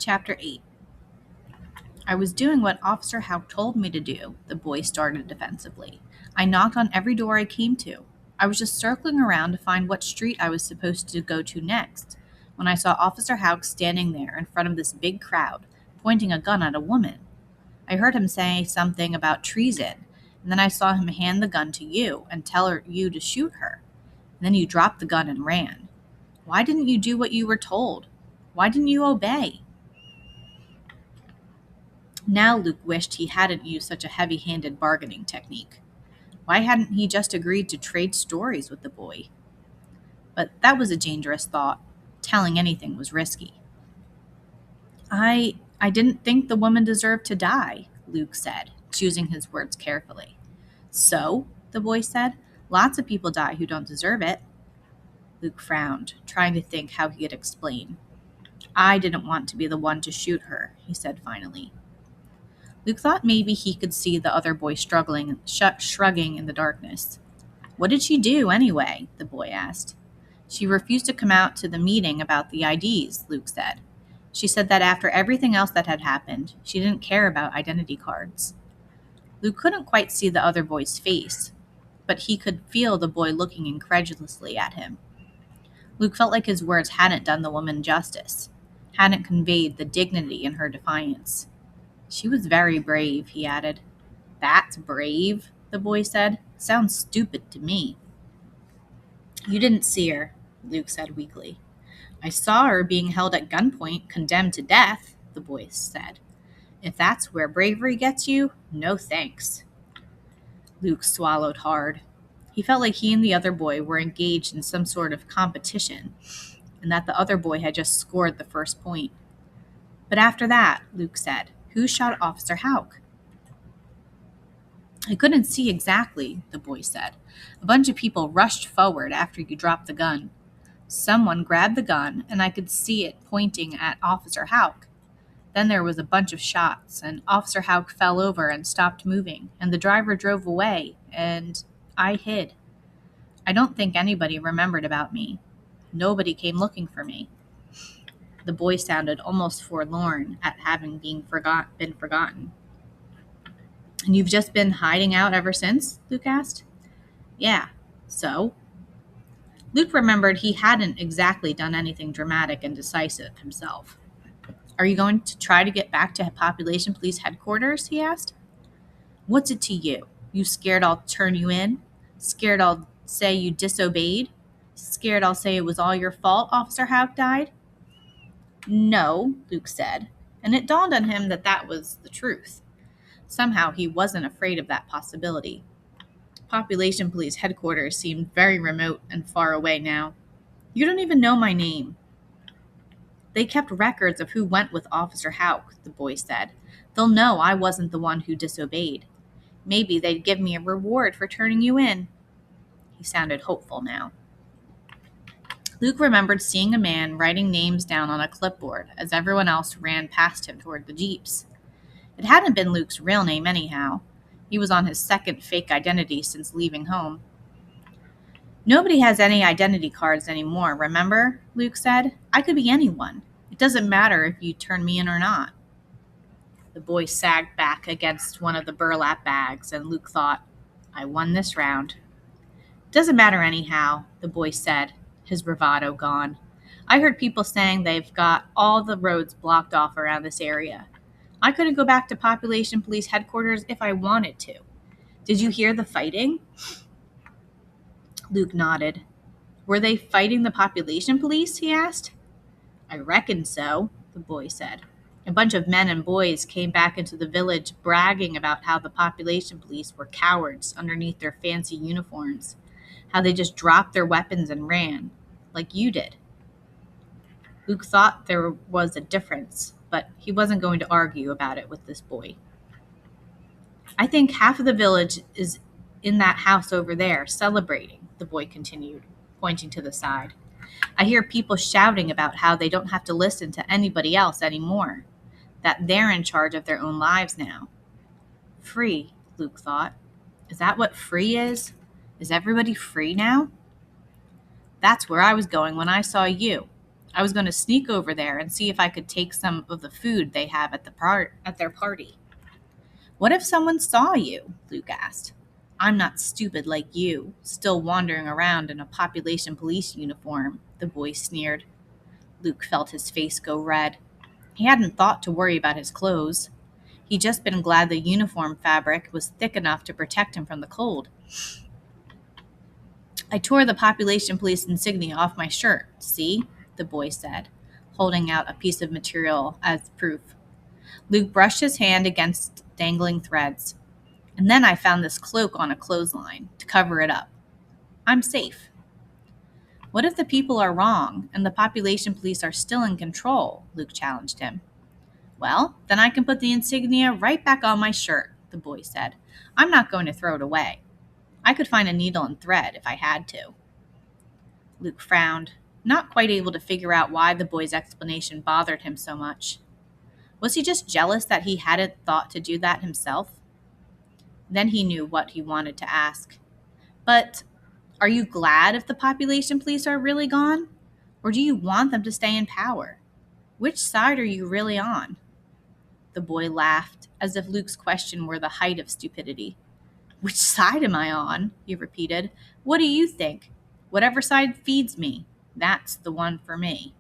Chapter 8. I was doing what Officer Howe told me to do, the boy started defensively. I knocked on every door I came to. I was just circling around to find what street I was supposed to go to next, when I saw Officer Howe standing there in front of this big crowd, pointing a gun at a woman. I heard him say something about treason, and then I saw him hand the gun to you and tell you to shoot her. And then you dropped the gun and ran. Why didn't you do what you were told? Why didn't you obey? Now Luke wished he hadn't used such a heavy-handed bargaining technique. Why hadn't he just agreed to trade stories with the boy? But that was a dangerous thought. Telling anything was risky. I didn't think the woman deserved to die, Luke said, choosing his words carefully. So, the boy said, lots of people die who don't deserve it. Luke frowned, trying to think how he could explain. I didn't want to be the one to shoot her, he said finally. Luke thought maybe he could see the other boy struggling, shrugging in the darkness. What did she do, anyway? The boy asked. She refused to come out to the meeting about the IDs, Luke said. She said that after everything else that had happened, she didn't care about identity cards. Luke couldn't quite see the other boy's face, but he could feel the boy looking incredulously at him. Luke felt like his words hadn't done the woman justice, hadn't conveyed the dignity in her defiance. She was very brave, he added. That's brave, the boy said. Sounds stupid to me. You didn't see her, Luke said weakly. I saw her being held at gunpoint, condemned to death, the boy said. If that's where bravery gets you, no thanks. Luke swallowed hard. He felt like he and the other boy were engaged in some sort of competition, and that the other boy had just scored the first point. But after that, Luke said, who shot Officer Houck? I couldn't see exactly, the boy said. A bunch of people rushed forward after you dropped the gun. Someone grabbed the gun, and I could see it pointing at Officer Houck. Then there was a bunch of shots, and Officer Houck fell over and stopped moving, and the driver drove away, and I hid. I don't think anybody remembered about me. Nobody came looking for me. The boy sounded almost forlorn at having been forgotten. And you've just been hiding out ever since? Luke asked. Yeah, so? Luke remembered he hadn't exactly done anything dramatic and decisive himself. Are you going to try to get back to Population Police Headquarters? He asked. What's it to you? You scared I'll turn you in? Scared I'll say you disobeyed? Scared I'll say it was all your fault Officer Houck died? No, Luke said, and it dawned on him that that was the truth. Somehow he wasn't afraid of that possibility. Population Police Headquarters seemed very remote and far away now. You don't even know my name. They kept records of who went with Officer Houck, the boy said. They'll know I wasn't the one who disobeyed. Maybe they'd give me a reward for turning you in. He sounded hopeful now. Luke remembered seeing a man writing names down on a clipboard as everyone else ran past him toward the jeeps. It hadn't been Luke's real name anyhow. He was on his second fake identity since leaving home. Nobody has any identity cards anymore, remember? Luke said. I could be anyone. It doesn't matter if you turn me in or not. The boy sagged back against one of the burlap bags, and Luke thought, I won this round. Doesn't matter anyhow, the boy said, his bravado gone. I heard people saying they've got all the roads blocked off around this area. I couldn't go back to Population Police Headquarters if I wanted to. Did you hear the fighting? Luke nodded. Were they fighting the Population Police? He asked. I reckon so, the boy said. A bunch of men and boys came back into the village bragging about how the Population Police were cowards underneath their fancy uniforms, how they just dropped their weapons and ran, like you did. Luke thought there was a difference, but he wasn't going to argue about it with this boy. I think half of the village is in that house over there, celebrating, the boy continued, pointing to the side. I hear people shouting about how they don't have to listen to anybody else anymore, that they're in charge of their own lives now. Free, Luke thought. Is that what free is? Is everybody free now? That's where I was going when I saw you. I was going to sneak over there and see if I could take some of the food they have at their party. What if someone saw you? Luke asked. I'm not stupid like you, still wandering around in a population police uniform, the boy sneered. Luke felt his face go red. He hadn't thought to worry about his clothes. He'd just been glad the uniform fabric was thick enough to protect him from the cold. I tore the population police insignia off my shirt, see? The boy said, holding out a piece of material as proof. Luke brushed his hand against dangling threads. And then I found this cloak on a clothesline to cover it up. I'm safe. What if the people are wrong and the population police are still in control? Luke challenged him. Well, then I can put the insignia right back on my shirt, the boy said. I'm not going to throw it away. I could find a needle and thread if I had to. Luke frowned, not quite able to figure out why the boy's explanation bothered him so much. Was he just jealous that he hadn't thought to do that himself? Then he knew what he wanted to ask. But are you glad if the population police are really gone? Or do you want them to stay in power? Which side are you really on? The boy laughed, as if Luke's question were the height of stupidity. Which side am I on? He repeated. What do you think? Whatever side feeds me, that's the one for me.